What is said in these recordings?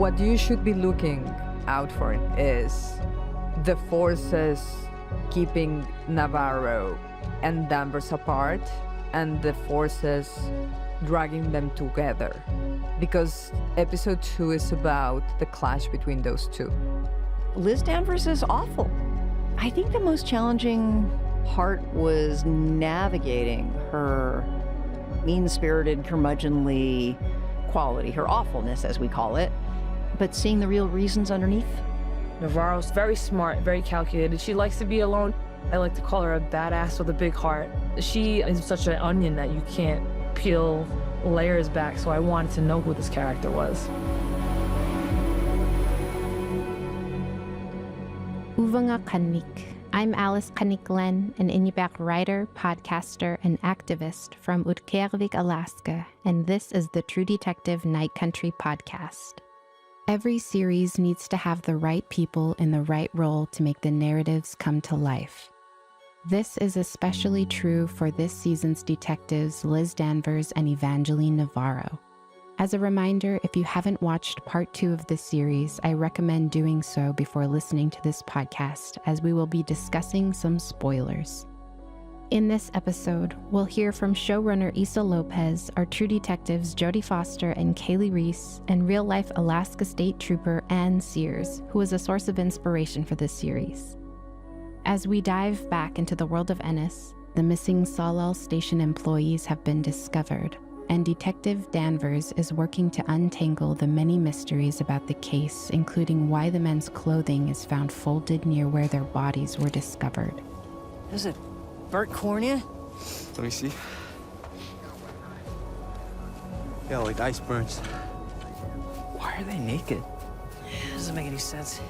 What you should be looking out for is the forces keeping Navarro and Danvers apart and the forces dragging them together. Because episode 2 is about the clash between those two. Liz Danvers is awful. I think the most challenging part was navigating her mean-spirited, curmudgeonly quality, her awfulness, as we call it, but seeing the real reasons underneath. Navarro's very smart, very calculated. She likes to be alone. I like to call her a badass with a big heart. She is such an onion that you can't peel layers back, so I wanted to know who this character was. Uvanga Kanik. I'm Alice Kaniklen, an Inupiaq writer, podcaster, and activist from Utqiagvik, Alaska, and this is the True Detective Night Country podcast. Every series needs to have the right people in the right role to make the narratives come to life. This is especially true for this season's detectives Liz Danvers and Evangeline Navarro. As a reminder, if you haven't watched part 2 of this series, I recommend doing so before listening to this podcast, as we will be discussing some spoilers. In this episode, we'll hear from showrunner Issa Lopez, our True Detectives Jodie Foster and Kali Reis, and real-life Alaska State Trooper Ann Sears, who was a source of inspiration for this series. As we dive back into the world of Ennis, the missing Tsalal Station employees have been discovered, and Detective Danvers is working to untangle the many mysteries about the case, including why the men's clothing is found folded near where their bodies were discovered. Is it burnt cornea? Let me see. Yeah, like ice burns. Why are they naked? It doesn't make any sense.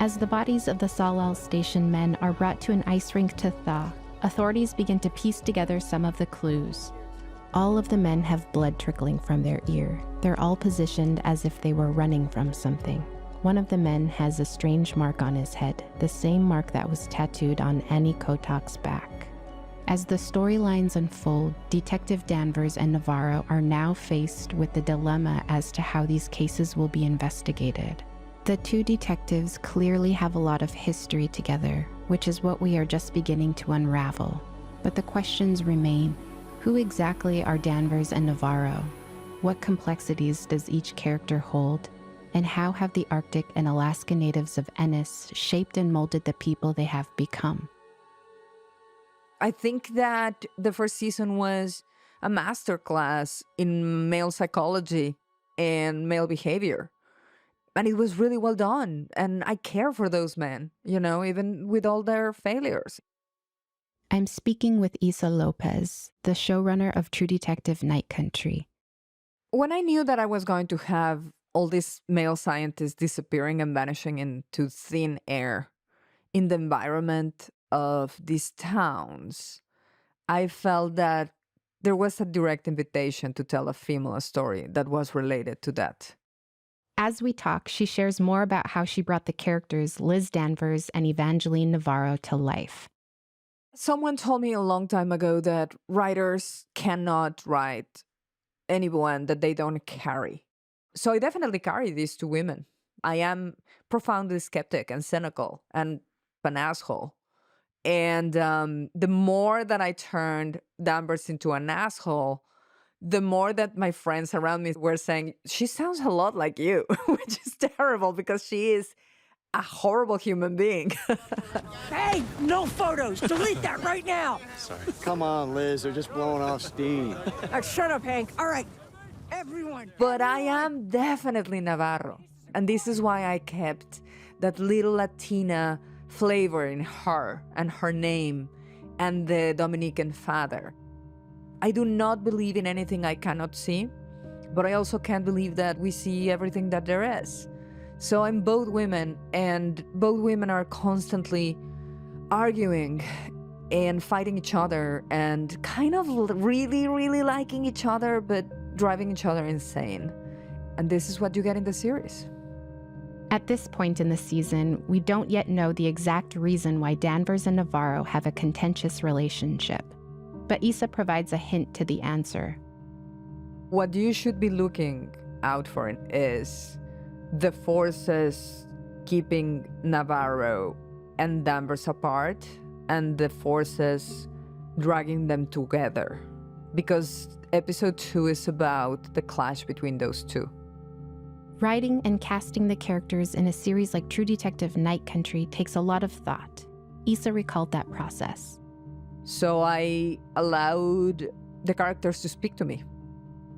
As the bodies of the Tsalal Station men are brought to an ice rink to thaw, authorities begin to piece together some of the clues. All of the men have blood trickling from their ear. They're all positioned as if they were running from something. One of the men has a strange mark on his head, the same mark that was tattooed on Annie Kotok's back. As the storylines unfold, Detective Danvers and Navarro are now faced with the dilemma as to how these cases will be investigated. The two detectives clearly have a lot of history together, which is what we are just beginning to unravel. But the questions remain. Who exactly are Danvers and Navarro? What complexities does each character hold? And how have the Arctic and Alaska natives of Ennis shaped and molded the people they have become? I think that the first season was a masterclass in male psychology and male behavior. And it was really well done. And I care for those men, even with all their failures. I'm speaking with Issa Lopez, the showrunner of True Detective Night Country. When I knew that I was going to have all these male scientists disappearing and vanishing into thin air in the environment of these towns, I felt that there was a direct invitation to tell a female story that was related to that. As we talk, she shares more about how she brought the characters Liz Danvers and Evangeline Navarro to life. Someone told me a long time ago that writers cannot write anyone that they don't carry. So I definitely carry these two women. I am profoundly skeptic and cynical and an asshole. And the more that I turned Danvers into an asshole, the more that my friends around me were saying, she sounds a lot like you, which is terrible because she is a horrible human being. Hey, no photos. Delete that right now. Sorry. Come on, Liz. They're just blowing off steam. Shut up, Hank. All right. Everyone. But I am definitely Navarro. And this is why I kept that little Latina flavor in her and her name and the Dominican father. I do not believe in anything I cannot see, but I also can't believe that we see everything that there is. So I'm both women, and both women are constantly arguing and fighting each other and kind of really, really liking each other, but driving each other insane. And this is what you get in the series. At this point in the season, we don't yet know the exact reason why Danvers and Navarro have a contentious relationship. But Issa provides a hint to the answer. What you should be looking out for is the forces keeping Navarro and Danvers apart and the forces dragging them together. Because episode 2 is about the clash between those two. Writing and casting the characters in a series like True Detective Night Country takes a lot of thought. Issa recalled that process. So I allowed the characters to speak to me.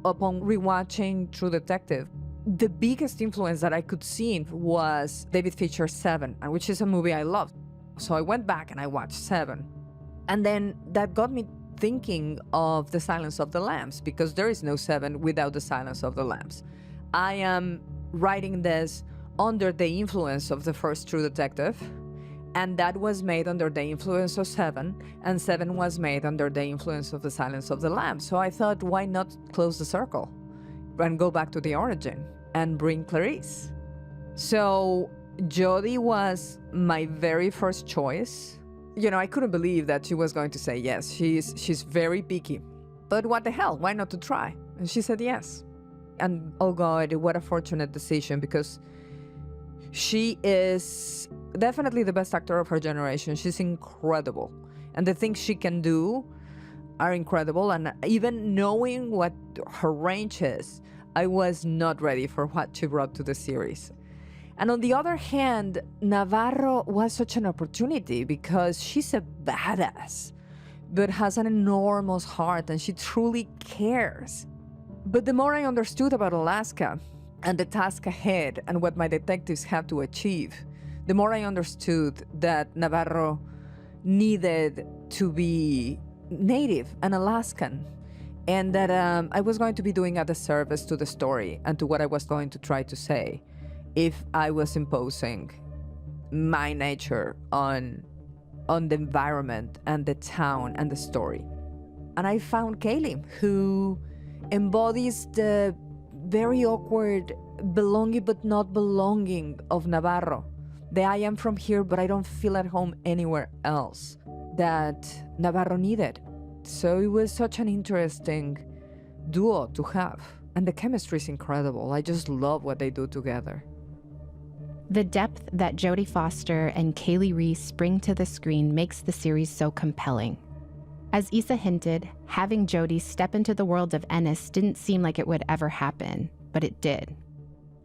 Upon rewatching True Detective, the biggest influence that I could see was David Fincher's Seven, which is a movie I loved. So I went back and I watched Seven. And then that got me thinking of The Silence of the Lambs, because there is no Seven without The Silence of the Lambs. I am writing this under the influence of the first True Detective, and that was made under the influence of Seven, and Seven was made under the influence of The Silence of the Lambs. So I thought, why not close the circle and go back to the origin and bring Clarice? So Jodie was my very first choice. I couldn't believe that she was going to say yes. She's very picky. But what the hell? Why not to try? And she said yes. And oh God, what a fortunate decision, because she is definitely the best actor of her generation. She's incredible. And the things she can do are incredible. And even knowing what her range is, I was not ready for what she brought to the series. And on the other hand, Navarro was such an opportunity because she's a badass, but has an enormous heart and she truly cares. But the more I understood about Alaska and the task ahead and what my detectives have to achieve, the more I understood that Navarro needed to be Native and Alaskan, and that I was going to be doing a disservice to the story and to what I was going to try to say if I was imposing my nature on the environment and the town and the story. And I found Kali, who embodies the very awkward belonging but not belonging of Navarro. The I am from here, but I don't feel at home anywhere else that Navarro needed. So it was such an interesting duo to have. And the chemistry is incredible. I just love what they do together. The depth that Jodie Foster and Kali Reis bring to the screen makes the series so compelling. As Issa hinted, having Jodie step into the world of Ennis didn't seem like it would ever happen, but it did.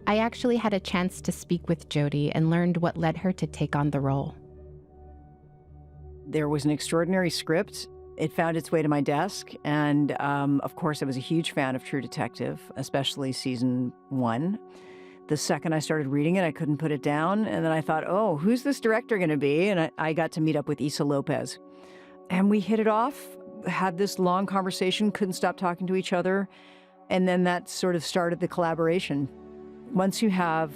I actually had a chance to speak with Jodie and learned what led her to take on the role. There was an extraordinary script. It found its way to my desk, and of course, I was a huge fan of True Detective, especially season 1. The second I started reading it, I couldn't put it down, and then I thought, oh, who's this director going to be? And I got to meet up with Issa Lopez. And we hit it off, had this long conversation, couldn't stop talking to each other, and then that sort of started the collaboration. Once you have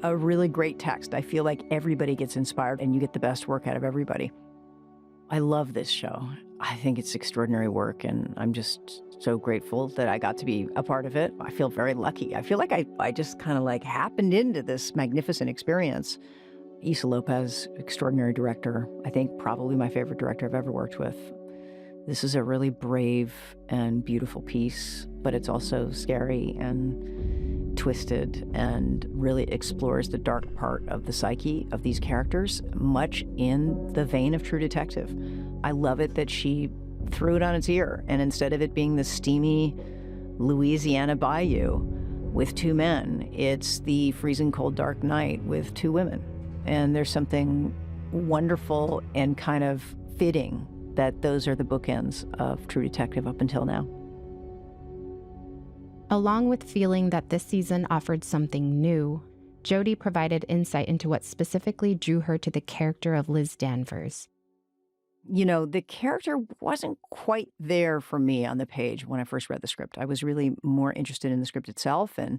a really great text, I feel like everybody gets inspired and you get the best work out of everybody. I love this show. I think it's extraordinary work, and I'm just so grateful that I got to be a part of it. I feel very lucky. I feel like I just kind of like happened into this magnificent experience. Issa Lopez, extraordinary director. I think probably my favorite director I've ever worked with. This is a really brave and beautiful piece, but it's also scary and twisted and really explores the dark part of the psyche of these characters, much in the vein of True Detective. I love it that she threw it on its ear, and instead of it being the steamy Louisiana bayou with 2 men, it's the freezing cold dark night with 2 women. And there's something wonderful and kind of fitting that those are the bookends of True Detective up until now. Along with feeling that this season offered something new, Jodie provided insight into what specifically drew her to the character of Liz Danvers. You know, the character wasn't quite there for me on the page when I first read the script. I was really more interested in the script itself and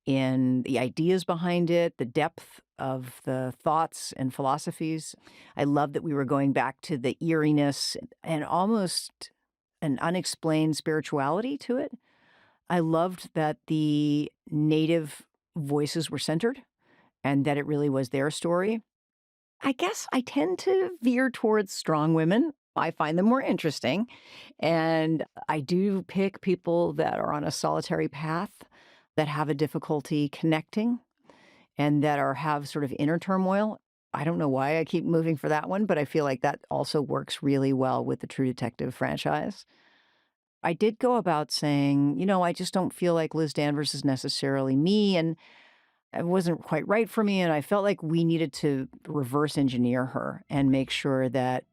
in the ideas behind it, the depth of the thoughts and philosophies. I loved that we were going back to the eeriness and almost an unexplained spirituality to it. I loved that the Native voices were centered and that it really was their story. I guess I tend to veer towards strong women. I find them more interesting. And I do pick people that are on a solitary path. that have a difficulty connecting and that have sort of inner turmoil. I don't know why I keep moving for that one, but I feel like that also works really well with the True Detective franchise. I did go about saying, I just don't feel like Liz Danvers is necessarily me, and it wasn't quite right for me, and I felt like we needed to reverse engineer her and make sure that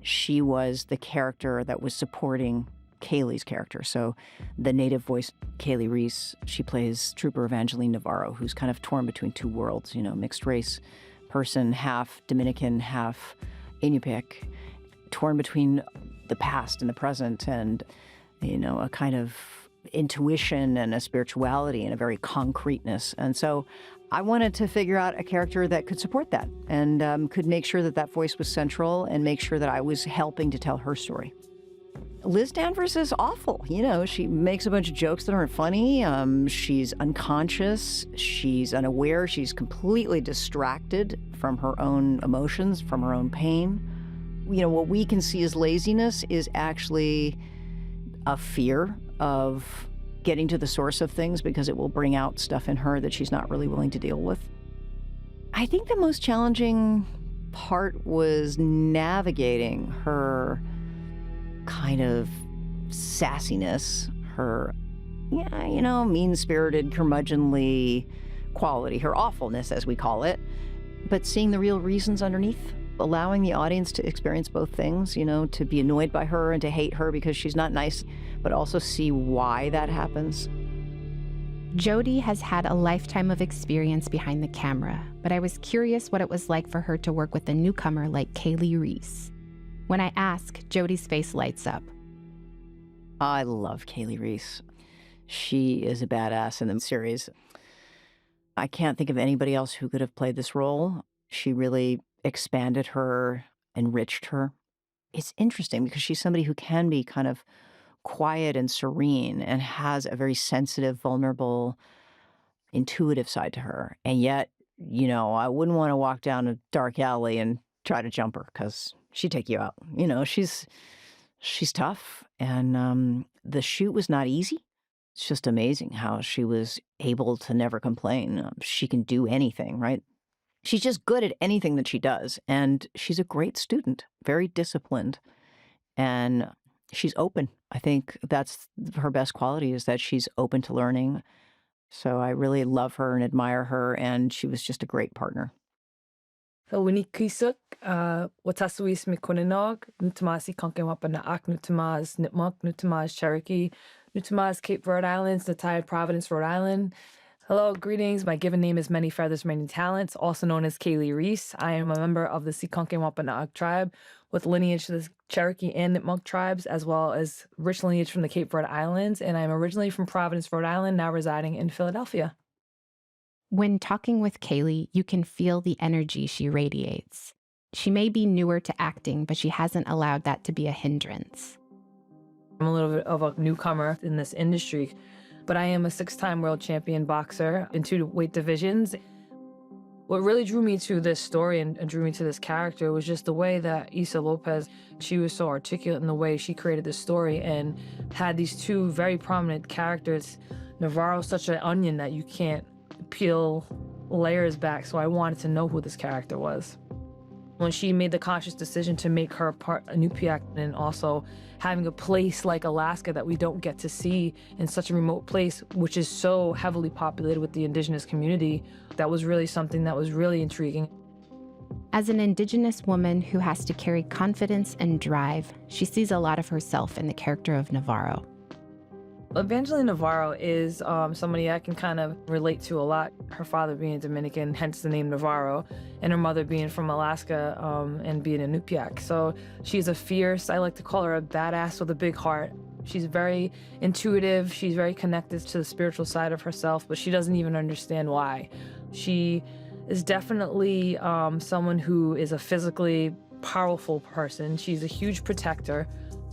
she was the character that was supporting Kali's character. So the native voice, Kali Reis, she plays Trooper Evangeline Navarro, who's kind of torn between two worlds, mixed race person, half Dominican, half Inupiaq, torn between the past and the present, and a kind of intuition and a spirituality and a very concreteness. And so I wanted to figure out a character that could support that and could make sure that voice was central and make sure that I was helping to tell her story. Liz Danvers is awful. She makes a bunch of jokes that aren't funny. She's unconscious. She's unaware. She's completely distracted from her own emotions, from her own pain. What we can see as laziness is actually a fear of getting to the source of things because it will bring out stuff in her that she's not really willing to deal with. I think the most challenging part was navigating her kind of sassiness, her, mean-spirited, curmudgeonly quality, her awfulness, as we call it, but seeing the real reasons underneath, allowing the audience to experience both things, to be annoyed by her and to hate her because she's not nice, but also see why that happens. Jodie has had a lifetime of experience behind the camera, but I was curious what it was like for her to work with a newcomer like Kali Reis. When I ask, Jodie's face lights up. I love Kali Reis. She is a badass in the series. I can't think of anybody else who could have played this role. She really expanded her, enriched her. It's interesting because she's somebody who can be kind of quiet and serene and has a very sensitive, vulnerable, intuitive side to her. And yet, I wouldn't want to walk down a dark alley and try to jump her because she'd take you out. She's tough. And the shoot was not easy. It's just amazing how she was able to never complain. She can do anything, right? She's just good at anything that she does. And she's a great student, very disciplined. And she's open. I think that's her best quality, is that she's open to learning. So I really love her and admire her. And she was just a great partner. Winnie Kisuk, Watasuis Mikunanog, Nutamasi Kankewapanaak, Nutamas Nipmuk, Nutamas Cherokee, Nutamas Cape Verde Islands, Nataya Providence, Rhode Island. Hello, greetings. My given name is Many Feathers, Many Talents, also known as Kali Reis. I am a member of the Sikanke-Wampanoag tribe with lineage to the Cherokee and Nipmuc tribes, as well as rich lineage from the Cape Verde Islands. And I'm originally from Providence, Rhode Island, now residing in Philadelphia. When talking with Kali, you can feel the energy she radiates. She may be newer to acting, but she hasn't allowed that to be a hindrance. I'm a little bit of a newcomer in this industry, but I am a 6-time world champion boxer in 2 weight divisions. What really drew me to this story and drew me to this character was just the way that Issa Lopez, she was so articulate in the way she created this story and had these 2 very prominent characters. Navarro's such an onion that you can't peel layers back, so I wanted to know who this character was. When she made the conscious decision to make her part Inupiaq and also having a place like Alaska that we don't get to see in such a remote place, which is so heavily populated with the Indigenous community, that was really something that was really intriguing. As an Indigenous woman who has to carry confidence and drive, she sees a lot of herself in the character of Navarro. Evangeline Navarro is somebody I can kind of relate to a lot. Her father being Dominican, hence the name Navarro, and her mother being from Alaska and being a Inupiaq. So she's a fierce, I like to call her a badass with a big heart. She's very intuitive. She's very connected to the spiritual side of herself, but she doesn't even understand why. She is definitely someone who is a physically powerful person. She's a huge protector.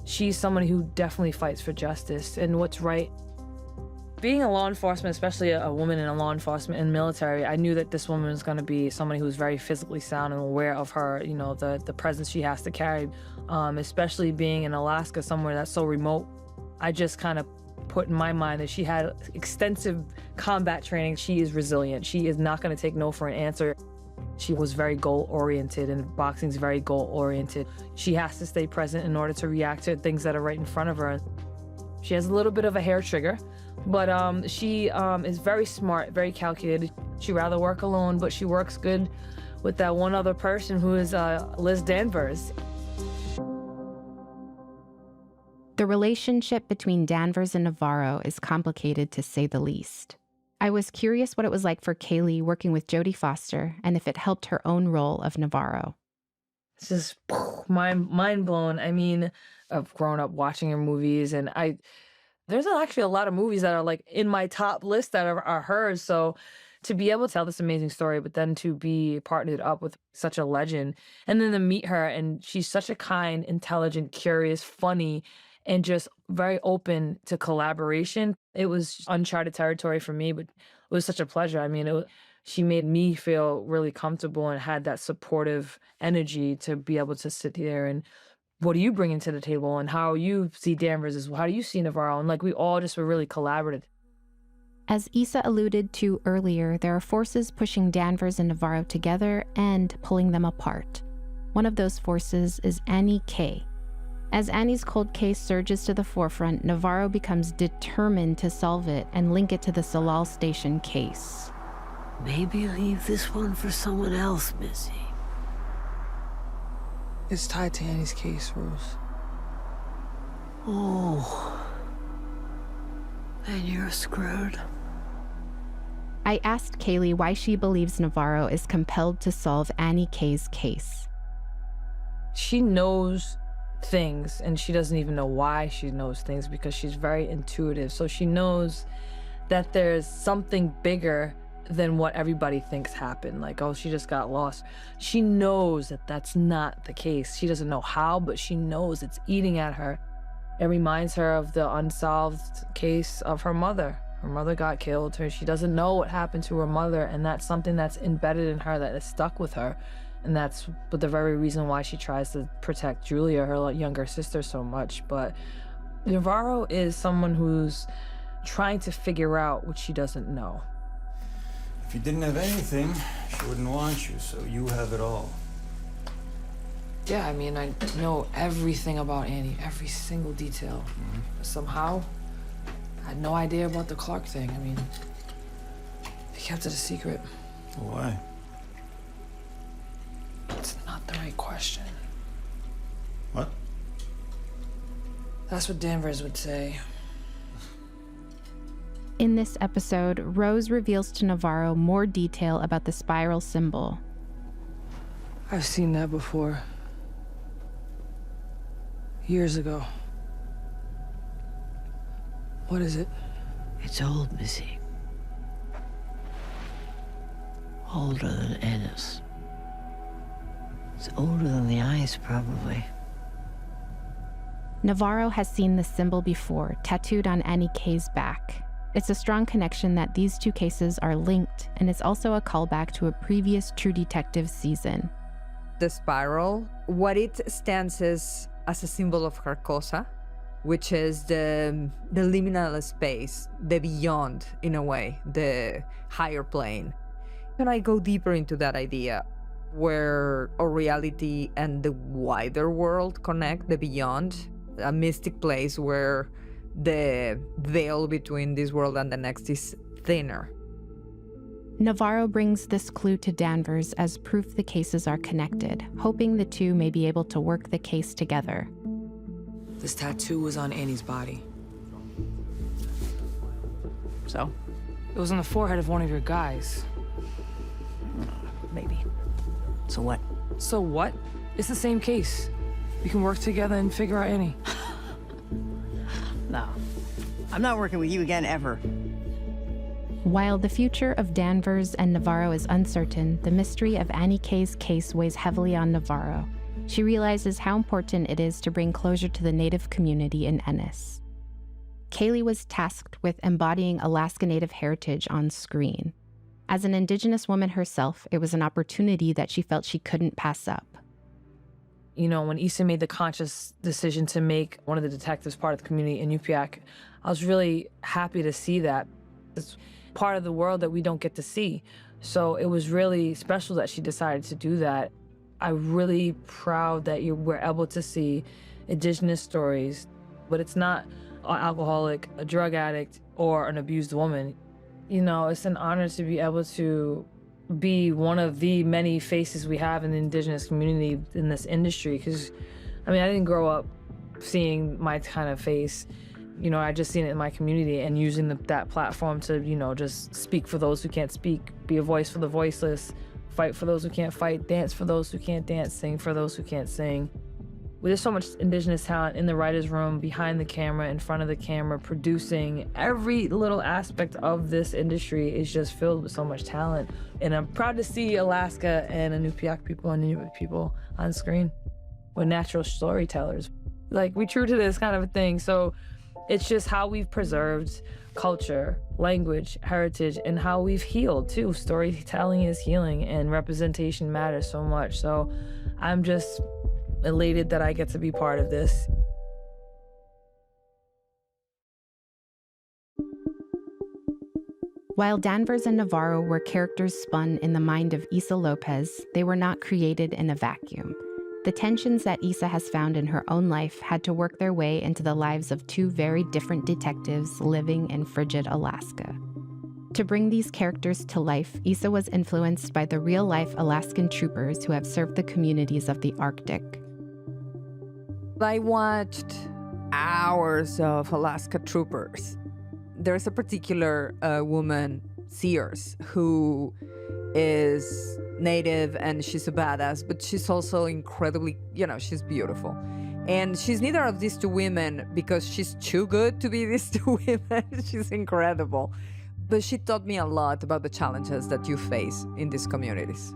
She's someone who definitely fights for justice and what's right. Being a law enforcement, especially a woman in a law enforcement and military, I knew that this woman was going to be someone who was very physically sound and aware of her, the presence she has to carry, especially being in Alaska, somewhere that's so remote. I just kind of put in my mind that she had extensive combat training. She is resilient. She is not going to take no for an answer. She was very goal-oriented, and boxing's very goal-oriented. She has to stay present in order to react to things that are right in front of her. She has a little bit of a hair trigger, but she is very smart, very calculated. She'd rather work alone, but she works good with that one other person who is Liz Danvers. The relationship between Danvers and Navarro is complicated, to say the least. I was curious what it was like for Kali working with Jodie Foster and if it helped her own role of Navarro. It's just mind blown. I mean, I've grown up watching her movies, and there's actually a lot of movies that are like in my top list that are hers. So to be able to tell this amazing story, but then to be partnered up with such a legend, and then to meet her, and she's such a kind, intelligent, curious, funny, and just very open to collaboration. It was uncharted territory for me, but it was such a pleasure. I mean, she made me feel really comfortable and had that supportive energy to be able to sit there and, what are you bringing to the table, and how you see Danvers as well? How do you see Navarro? And like, we all just were really collaborative. As Issa alluded to earlier, there are forces pushing Danvers and Navarro together and pulling them apart. One of those forces is Annie K. As Annie's cold case surges to the forefront, Navarro becomes determined to solve it and link it to the Tsalal Station case. Maybe leave this one for someone else, Missy. It's tied to Annie's case, Rose. Oh. Then you're screwed. I asked Kali why she believes Navarro is compelled to solve Annie K's case. She knows things, and she doesn't even know why she knows things, because she's very intuitive. So she knows that there's something bigger than what everybody thinks happened. Like, oh, she just got lost. She knows that that's not the case. She doesn't know how, but she knows it's eating at her. It reminds her of the unsolved case of her mother. Her mother got killed. She doesn't know what happened to her mother, and that's something that's embedded in her, that is stuck with her. And that's the very reason why she tries to protect Julia, her younger sister, so much. But Navarro is someone who's trying to figure out what she doesn't know. If you didn't have anything, she wouldn't want you, so you have it all. Yeah, I mean, I know everything about Annie, every single detail. Mm-hmm. Somehow, I had no idea about the Clark thing. I mean, they kept it a secret. Why? It's not the right question. What? That's what Danvers would say. In this episode, Rose reveals to Navarro more detail about the spiral symbol. I've seen that before. Years ago. What is it? It's old, Missy. Older than Ennis. It's older than the ice, probably. Navarro has seen the symbol before, tattooed on Annie K's back. It's a strong connection that these two cases are linked, and it's also a callback to a previous True Detectives season. The spiral, what it stands as a symbol of Carcosa, which is the liminal space, the beyond, in a way, the higher plane. And I go deeper into that idea, where our reality and the wider world connect, the beyond, a mystic place where the veil between this world and the next is thinner. Navarro brings this clue to Danvers as proof the cases are connected, hoping the two may be able to work the case together. This tattoo was on Annie's body. So? It was on the forehead of one of your guys. Maybe. So what? So what? It's the same case. We can work together and figure out Annie. No. I'm not working with you again, ever. While the future of Danvers and Navarro is uncertain, the mystery of Annie K's case weighs heavily on Navarro. She realizes how important it is to bring closure to the Native community in Ennis. Kali was tasked with embodying Alaska Native heritage on screen. As an Indigenous woman herself, it was an opportunity that she felt she couldn't pass up. You know, when Issa made the conscious decision to make one of the detectives part of the community in Inupiaq, I was really happy to see that. It's part of the world that we don't get to see. So it was really special that she decided to do that. I'm really proud that we're able to see Indigenous stories, but it's not an alcoholic, a drug addict, or an abused woman. You know, it's an honor to be able to be one of the many faces we have in the Indigenous community in this industry. Because, I mean, I didn't grow up seeing my kind of face. You know, I just seen it in my community and using that platform to, you know, just speak for those who can't speak, be a voice for the voiceless, fight for those who can't fight, dance for those who can't dance, sing for those who can't sing. There's so much Indigenous talent in the writer's room, behind the camera, in front of the camera, producing. Every little aspect of this industry is just filled with so much talent. And I'm proud to see Alaska and Inupiaq people and Inuit people on screen. We're natural storytellers. Like, we true to this kind of a thing. So it's just how we've preserved culture, language, heritage, and how we've healed too. Storytelling is healing, and representation matters so much. So I'm just elated that I get to be part of this. While Danvers and Navarro were characters spun in the mind of Issa Lopez, they were not created in a vacuum. The tensions that Issa has found in her own life had to work their way into the lives of two very different detectives living in frigid Alaska. To bring these characters to life, Issa was influenced by the real-life Alaskan troopers who have served the communities of the Arctic. I watched hours of Alaska Troopers. There's a particular woman, Sears, who is Native and she's a badass, but she's also incredibly, you know, she's beautiful. And she's neither of these two women because she's too good to be these two women. She's incredible. But she taught me a lot about the challenges that you face in these communities.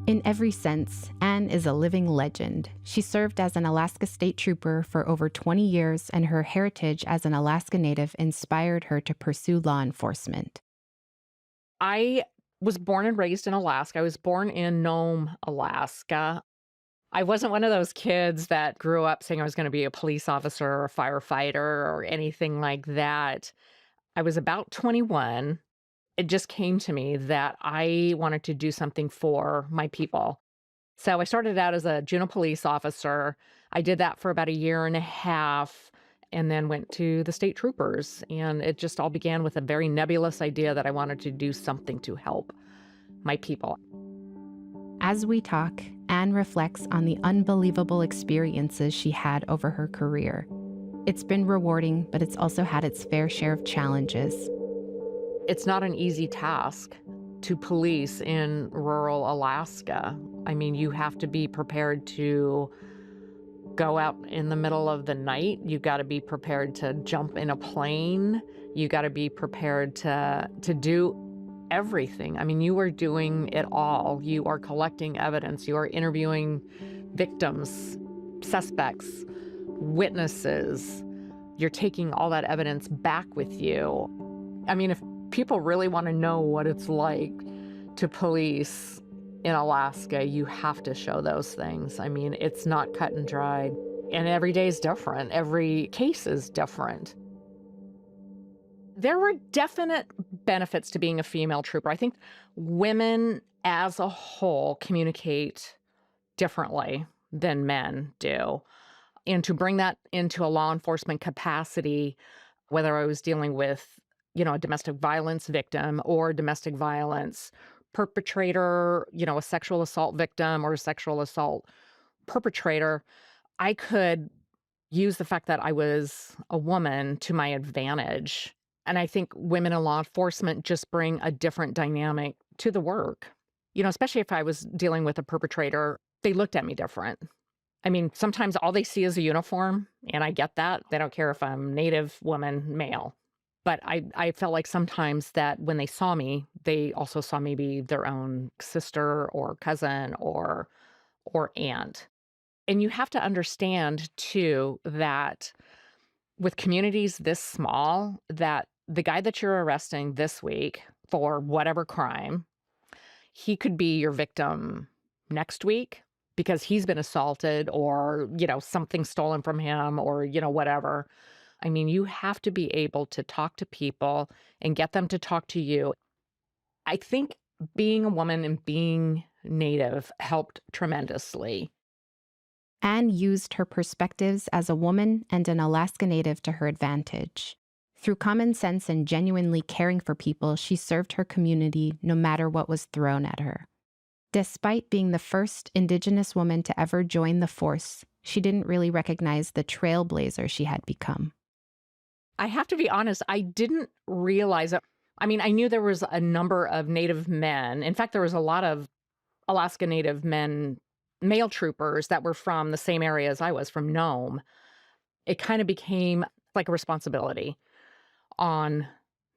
In every sense, Anne is a living legend. She served as an Alaska State Trooper for over 20 years, and her heritage as an Alaska Native inspired her to pursue law enforcement. I was born and raised in Alaska. I was born in Nome, Alaska. I wasn't one of those kids that grew up saying I was going to be a police officer or a firefighter or anything like that. I was about 21. It just came to me that I wanted to do something for my people. So I started out as a Juneau police officer. I did that for about a year and a half and then went to the state troopers. And it just all began with a very nebulous idea that I wanted to do something to help my people. As we talk, Anne reflects on the unbelievable experiences she had over her career. It's been rewarding, but it's also had its fair share of challenges. It's not an easy task to police in rural Alaska. I mean, you have to be prepared to go out in the middle of the night. You've got to be prepared to jump in a plane. You got to be prepared to do everything. I mean, you are doing it all. You are collecting evidence. You are interviewing victims, suspects, witnesses. You're taking all that evidence back with you. I mean, if people really want to know what it's like to police in Alaska, you have to show those things. I mean, it's not cut and dried. And every day is different. Every case is different. There were definite benefits to being a female trooper. I think women as a whole communicate differently than men do. And to bring that into a law enforcement capacity, whether I was dealing with, you know, a domestic violence victim or domestic violence perpetrator, you know, a sexual assault victim or a sexual assault perpetrator, I could use the fact that I was a woman to my advantage. And I think women in law enforcement just bring a different dynamic to the work. You know, especially if I was dealing with a perpetrator, they looked at me different. I mean, sometimes all they see is a uniform, and I get that. They don't care if I'm Native, woman, male. But I felt like sometimes that when they saw me, they also saw maybe their own sister or cousin or aunt. And you have to understand, too, that with communities this small, that the guy that you're arresting this week for whatever crime, he could be your victim next week because he's been assaulted or, something stolen from him or, whatever. I mean, you have to be able to talk to people and get them to talk to you. I think being a woman and being Native helped tremendously. Anne used her perspectives as a woman and an Alaska Native to her advantage. Through common sense and genuinely caring for people, she served her community no matter what was thrown at her. Despite being the first Indigenous woman to ever join the force, she didn't really recognize the trailblazer she had become. I have to be honest, I didn't realize it. I mean, I knew there was a number of Native men. In fact, there was a lot of Alaska Native men, male troopers that were from the same area as I was, from Nome. It kind of became like a responsibility on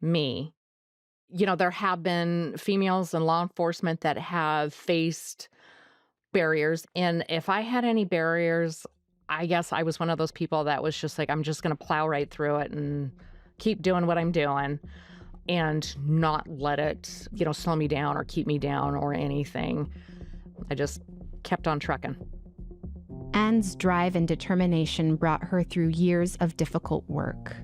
me. There have been females in law enforcement that have faced barriers. And if I had any barriers, I guess I was one of those people that was just like, I'm just going to plow right through it and keep doing what I'm doing and not let it, slow me down or keep me down or anything. I just kept on trucking. Anne's drive and determination brought her through years of difficult work.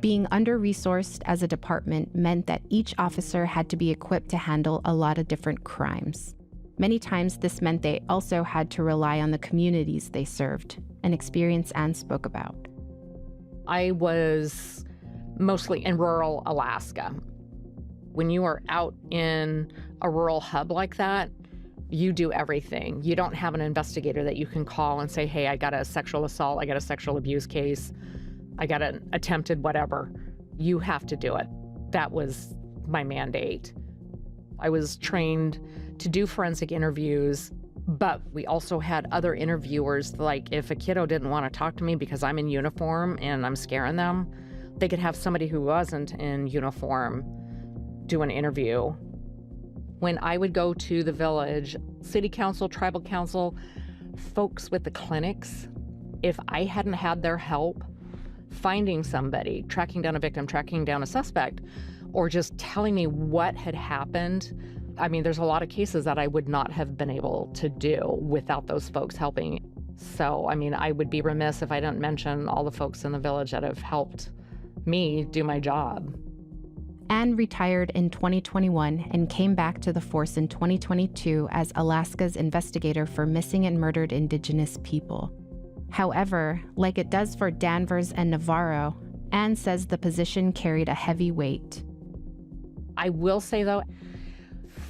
Being under-resourced as a department meant that each officer had to be equipped to handle a lot of different crimes. Many times this meant they also had to rely on the communities they served, an experience Anne spoke about. I was mostly in rural Alaska. When you are out in a rural hub like that, you do everything. You don't have an investigator that you can call and say, hey, I got a sexual assault, I got a sexual abuse case, I got an attempted whatever. You have to do it. That was my mandate. I was trained to do forensic interviews, but we also had other interviewers. Like if a kiddo didn't want to talk to me because I'm in uniform and I'm scaring them, they could have somebody who wasn't in uniform do an interview. When I would go to the village, city council, tribal council, folks with the clinics, if I hadn't had their help finding somebody, tracking down a victim, tracking down a suspect, or just telling me what had happened, I mean, there's a lot of cases that I would not have been able to do without those folks helping. So, I mean, I would be remiss if I didn't mention all the folks in the village that have helped me do my job. Anne retired in 2021 and came back to the force in 2022 as Alaska's investigator for missing and murdered Indigenous people. However, like it does for Danvers and Navarro, Anne says the position carried a heavy weight. I will say, though,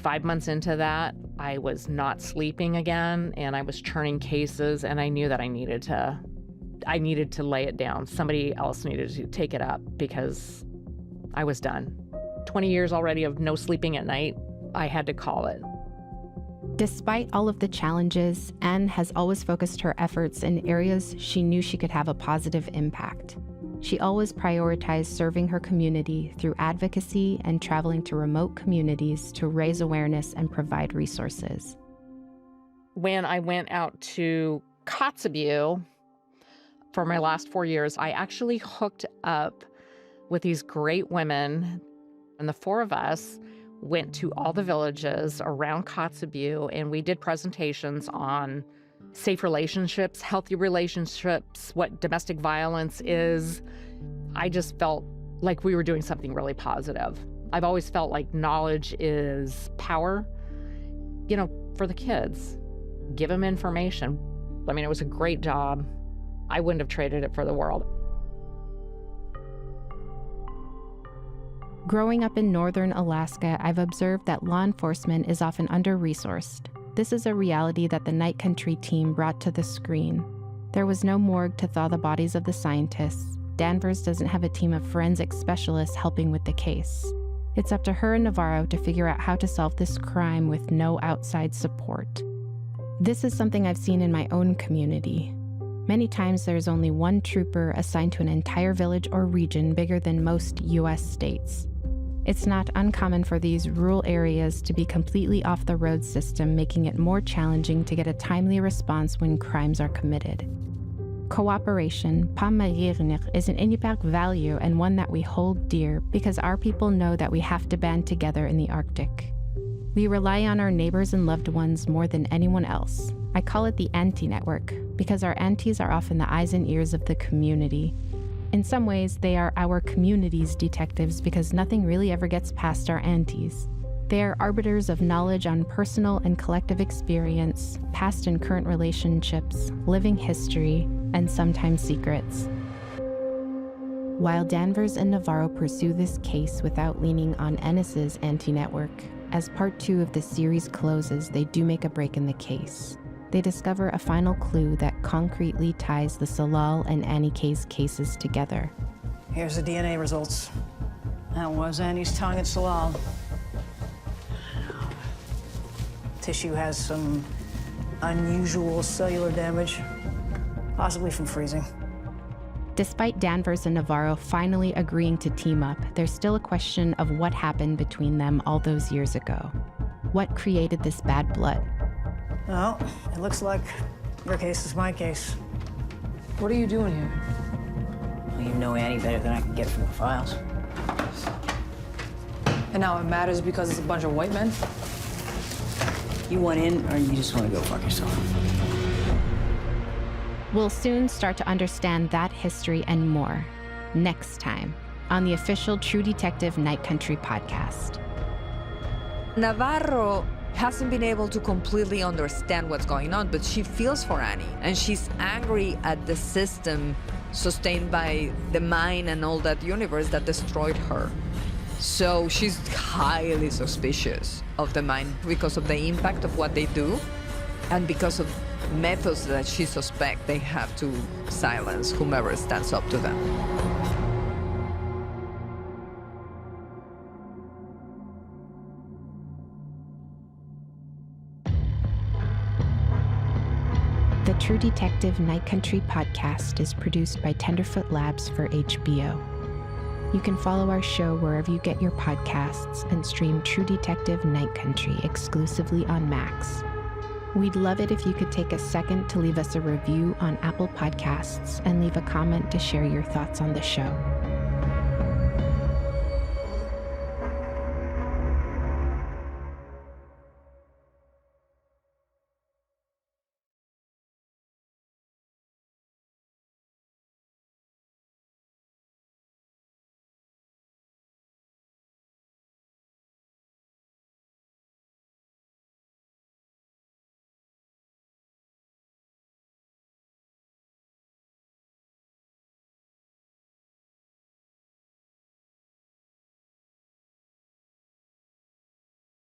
5 months into that, I was not sleeping again, and I was churning cases, and I knew that I needed to lay it down. Somebody else needed to take it up because I was done. 20 years already of no sleeping at night, I had to call it. Despite all of the challenges, Anne has always focused her efforts in areas she knew she could have a positive impact. She always prioritized serving her community through advocacy and traveling to remote communities to raise awareness and provide resources. When I went out to Kotzebue for my last 4 years, I actually hooked up with these great women, and the four of us went to all the villages around Kotzebue, and we did presentations on safe relationships, healthy relationships, what domestic violence is. I just felt like we were doing something really positive. I've always felt like knowledge is power, for the kids. Give them information. I mean, it was a great job. I wouldn't have traded it for the world. Growing up in northern Alaska, I've observed that law enforcement is often under-resourced. This is a reality that the Night Country team brought to the screen. There was no morgue to thaw the bodies of the scientists. Danvers doesn't have a team of forensic specialists helping with the case. It's up to her and Navarro to figure out how to solve this crime with no outside support. This is something I've seen in my own community. Many times there's only one trooper assigned to an entire village or region bigger than most U.S. states. It's not uncommon for these rural areas to be completely off the road system, making it more challenging to get a timely response when crimes are committed. Cooperation, pamarirnir, is an Inupiaq value and one that we hold dear because our people know that we have to band together in the Arctic. We rely on our neighbors and loved ones more than anyone else. I call it the Auntie Network because our aunties are often the eyes and ears of the community. In some ways, they are our community's detectives because nothing really ever gets past our aunties. They are arbiters of knowledge on personal and collective experience, past and current relationships, living history, and sometimes secrets. While Danvers and Navarro pursue this case without leaning on Ennis's Auntie Network, as part 2 of the series closes, they do make a break in the case. They discover a final clue that concretely ties the Tsalal and Annie K's cases together. Here's the DNA results. That was Annie's tongue at Tsalal. Tissue has some unusual cellular damage, possibly from freezing. Despite Danvers and Navarro finally agreeing to team up, there's still a question of what happened between them all those years ago. What created this bad blood? Well, it looks like your case is my case. What are you doing here? Well, you know Annie better than I can get from the files. And now it matters because it's a bunch of white men? You want in, or you just want to go fuck yourself? We'll soon start to understand that history and more next time on the official True Detective Night Country podcast. Navarro hasn't been able to completely understand what's going on, but she feels for Annie, and she's angry at the system sustained by the mine and all that universe that destroyed her. So she's highly suspicious of the mine because of the impact of what they do and because of methods that she suspects they have to silence whomever stands up to them. The True Detective Night Country podcast is produced by Tenderfoot Labs for HBO. You can follow our show wherever you get your podcasts and stream True Detective Night Country exclusively on Max. We'd love it if you could take a second to leave us a review on Apple Podcasts and leave a comment to share your thoughts on the show.